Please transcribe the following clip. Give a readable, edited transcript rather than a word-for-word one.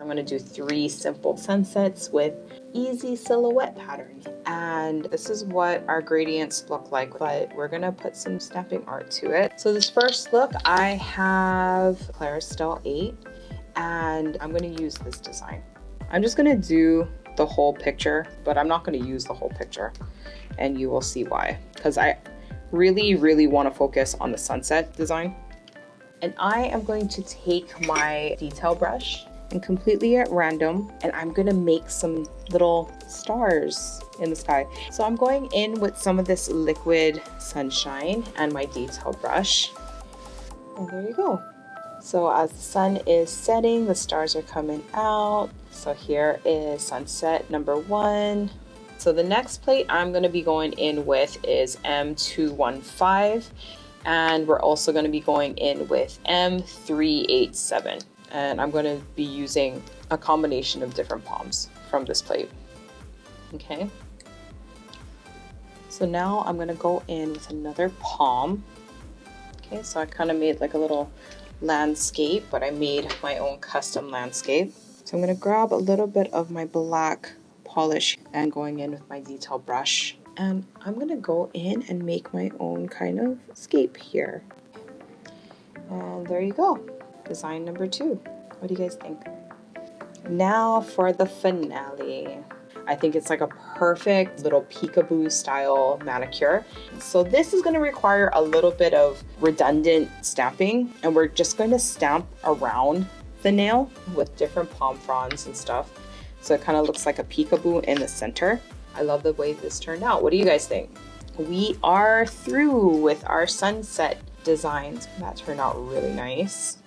I'm going to do 3 simple sunsets with easy silhouette patterns. And this is what our gradients look like, but we're going to put some snapping art to it. So this first look, I have Claristelle 8, and I'm going to use this design. I'm just going to do the whole picture, but I'm not going to use the whole picture, and you will see why, because I really want to focus on the sunset design. And I am going to take my detail brush and completely at random, and I'm gonna make some little stars in the sky. So I'm going in with some of this liquid sunshine and my detail brush, and there you go. So as the sun is setting, the stars are coming out. So here is sunset number 1. So the next plate I'm gonna be going in with is M215, and we're also gonna be going in with M387. And I'm going to be using a combination of different palms from this plate. Okay. So now I'm going to go in with another palm. Okay, so I kind of made like a little landscape, but I made my own custom landscape. So I'm going to grab a little bit of my black polish and going in with my detail brush. And I'm going to go in and make my own kind of scape here. And there you go. Design number 2. What do you guys think? Now for the finale. I think it's like a perfect little peekaboo style manicure. So this is going to require a little bit of redundant stamping, and we're just going to stamp around the nail with different palm fronds and stuff. So it kind of looks like a peekaboo in the center. I love the way this turned out. What do you guys think? We are through with our sunset designs. That turned out really nice.